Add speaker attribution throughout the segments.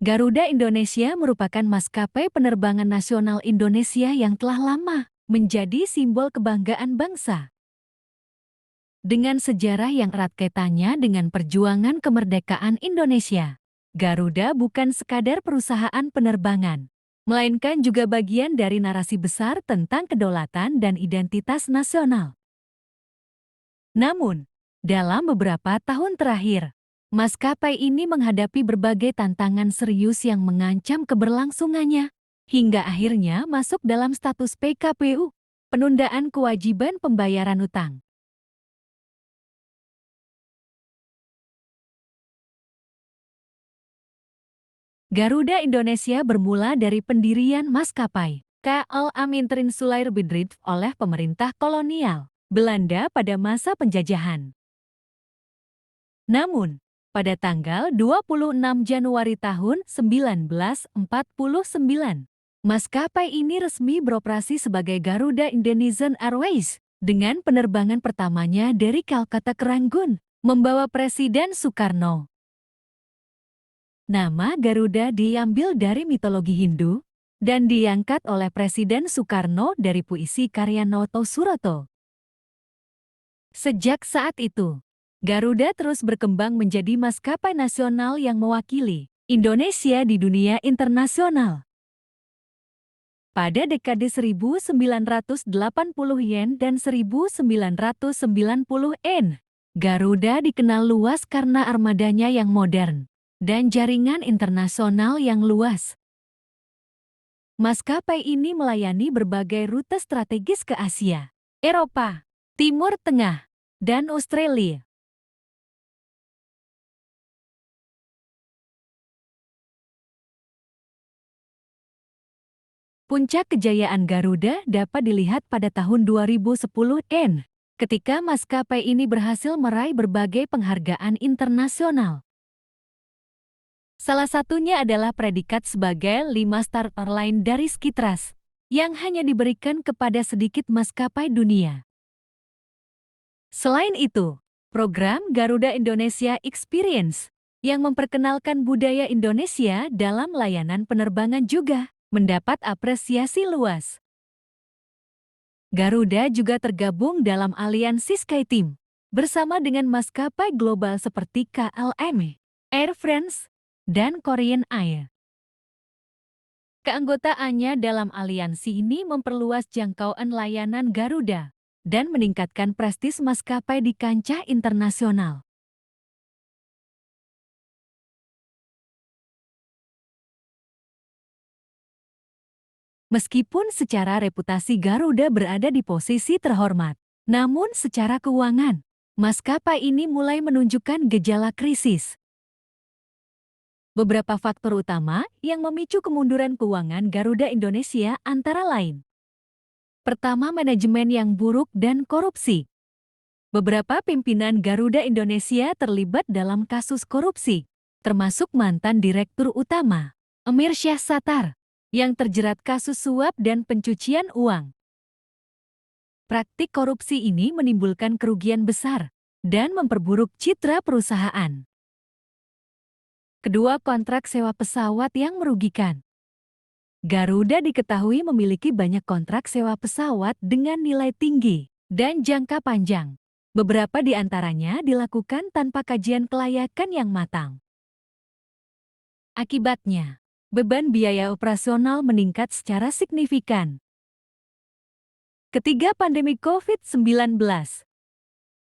Speaker 1: Garuda Indonesia merupakan maskapai penerbangan nasional Indonesia yang telah lama menjadi simbol kebanggaan bangsa. Dengan sejarah yang erat kaitannya dengan perjuangan kemerdekaan Indonesia, Garuda bukan sekadar perusahaan penerbangan, melainkan juga bagian dari narasi besar tentang kedaulatan dan identitas nasional. Namun, dalam beberapa tahun terakhir, maskapai ini menghadapi berbagai tantangan serius yang mengancam keberlangsungannya, hingga akhirnya masuk dalam status PKPU, penundaan kewajiban pembayaran utang. Garuda Indonesia bermula dari pendirian maskapai KL Amintrin Sulair Bidrit oleh pemerintah kolonial Belanda pada masa penjajahan. Namun, pada tanggal 26 Januari tahun 1949, maskapai ini resmi beroperasi sebagai Garuda Indonesian Airways dengan penerbangan pertamanya dari Kolkata ke Rangun, membawa Presiden Soekarno. Nama Garuda diambil dari mitologi Hindu dan diangkat oleh Presiden Soekarno dari puisi karya Noto Suroto. Sejak saat itu, Garuda terus berkembang menjadi maskapai nasional yang mewakili Indonesia di dunia internasional. Pada dekade 1980 yen dan 1990 yen, Garuda dikenal luas karena armadanya yang modern dan jaringan internasional yang luas. Maskapai ini melayani berbagai rute strategis ke Asia, Eropa, Timur Tengah, dan Australia. Puncak kejayaan Garuda dapat dilihat pada tahun 2010 ketika maskapai ini berhasil meraih berbagai penghargaan internasional. Salah satunya adalah predikat sebagai 5-star airline dari Skitras, yang hanya diberikan kepada sedikit maskapai dunia. Selain itu, program Garuda Indonesia Experience, yang memperkenalkan budaya Indonesia dalam layanan penerbangan juga mendapat apresiasi luas. Garuda juga tergabung dalam aliansi SkyTeam, bersama dengan maskapai global seperti KLM, Air France, dan Korean Air. Keanggotaannya dalam aliansi ini memperluas jangkauan layanan Garuda dan meningkatkan prestis maskapai di kancah internasional. Meskipun secara reputasi Garuda berada di posisi terhormat, namun secara keuangan, maskapai ini mulai menunjukkan gejala krisis. Beberapa faktor utama yang memicu kemunduran keuangan Garuda Indonesia antara lain. Pertama, manajemen yang buruk dan korupsi. Beberapa pimpinan Garuda Indonesia terlibat dalam kasus korupsi, termasuk mantan Direktur Utama, Emir Syahsatar, yang terjerat kasus suap dan pencucian uang. Praktik korupsi ini menimbulkan kerugian besar dan memperburuk citra perusahaan. Kedua, kontrak sewa pesawat yang merugikan. Garuda diketahui memiliki banyak kontrak sewa pesawat dengan nilai tinggi dan jangka panjang. Beberapa di antaranya dilakukan tanpa kajian kelayakan yang matang. Akibatnya, beban biaya operasional meningkat secara signifikan. Ketiga, pandemi COVID-19.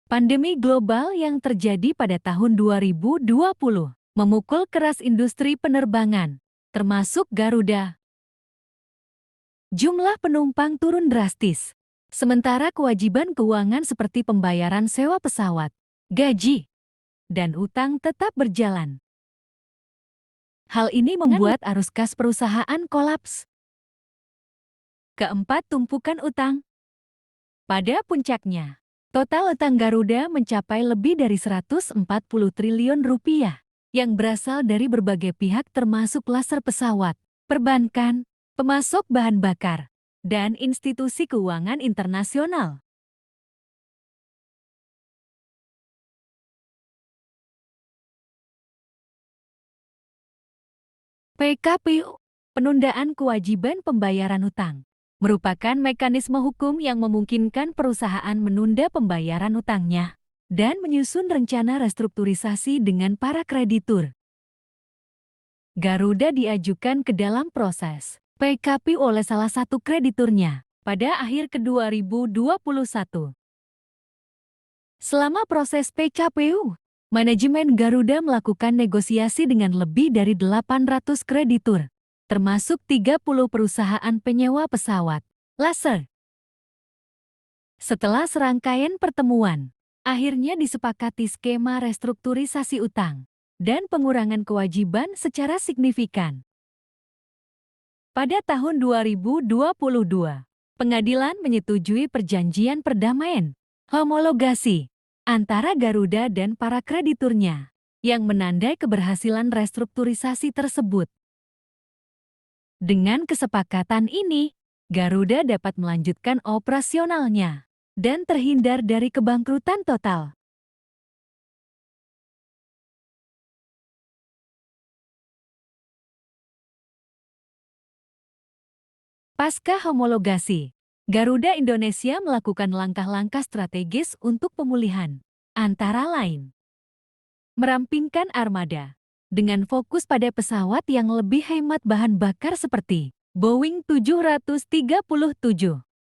Speaker 1: Pandemi global yang terjadi pada tahun 2020 memukul keras industri penerbangan, termasuk Garuda. Jumlah penumpang turun drastis, sementara kewajiban keuangan seperti pembayaran sewa pesawat, gaji, dan utang tetap berjalan. Hal ini membuat arus kas perusahaan kolaps. Keempat, tumpukan utang. Pada puncaknya, total utang Garuda mencapai lebih dari 140 triliun rupiah, yang berasal dari berbagai pihak termasuk laser pesawat, perbankan, pemasok bahan bakar, dan institusi keuangan internasional. PKPU, penundaan kewajiban pembayaran utang, merupakan mekanisme hukum yang memungkinkan perusahaan menunda pembayaran utangnya dan menyusun rencana restrukturisasi dengan para kreditur. Garuda diajukan ke dalam proses PKPU oleh salah satu krediturnya pada akhir ke 2021. Selama proses PKPU, manajemen Garuda melakukan negosiasi dengan lebih dari 800 kreditur, termasuk 30 perusahaan penyewa pesawat Laser. Setelah serangkaian pertemuan, akhirnya disepakati skema restrukturisasi utang dan pengurangan kewajiban secara signifikan. Pada tahun 2022, pengadilan menyetujui perjanjian perdamaian, homologasi, antara Garuda dan para krediturnya, yang menandai keberhasilan restrukturisasi tersebut. Dengan kesepakatan ini, Garuda dapat melanjutkan operasionalnya dan terhindar dari kebangkrutan total. Pasca homologasi, Garuda Indonesia melakukan langkah-langkah strategis untuk pemulihan, antara lain merampingkan armada dengan fokus pada pesawat yang lebih hemat bahan bakar seperti Boeing 737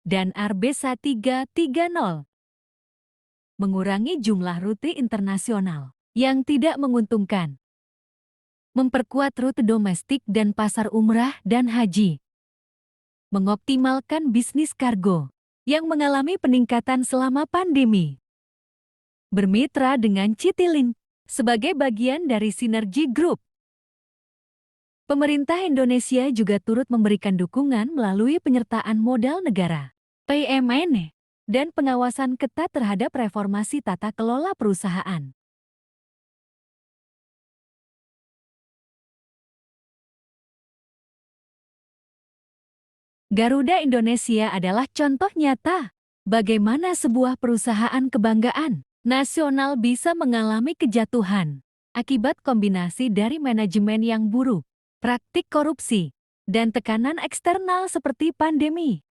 Speaker 1: dan Airbus A330, mengurangi jumlah rute internasional yang tidak menguntungkan, memperkuat rute domestik dan pasar umrah dan haji, mengoptimalkan bisnis kargo yang mengalami peningkatan selama pandemi, bermitra dengan Citilink sebagai bagian dari Sinergi Group. Pemerintah Indonesia juga turut memberikan dukungan melalui penyertaan modal negara, PMN, dan pengawasan ketat terhadap reformasi tata kelola perusahaan. Garuda Indonesia adalah contoh nyata bagaimana sebuah perusahaan kebanggaan nasional bisa mengalami kejatuhan akibat kombinasi dari manajemen yang buruk, praktik korupsi, dan tekanan eksternal seperti pandemi.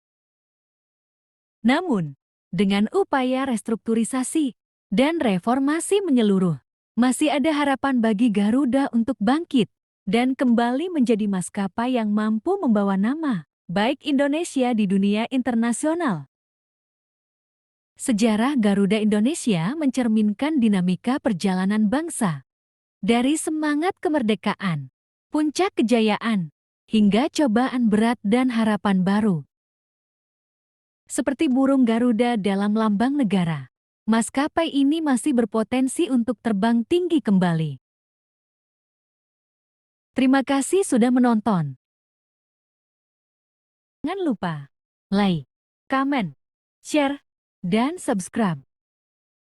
Speaker 1: Namun, dengan upaya restrukturisasi dan reformasi menyeluruh, masih ada harapan bagi Garuda untuk bangkit dan kembali menjadi maskapai yang mampu membawa nama baik Indonesia di dunia internasional. Sejarah Garuda Indonesia mencerminkan dinamika perjalanan bangsa, dari semangat kemerdekaan, puncak kejayaan, hingga cobaan berat dan harapan baru. Seperti burung Garuda dalam lambang negara, maskapai ini masih berpotensi untuk terbang tinggi kembali. Terima kasih sudah menonton. Jangan lupa like, comment, share, dan subscribe.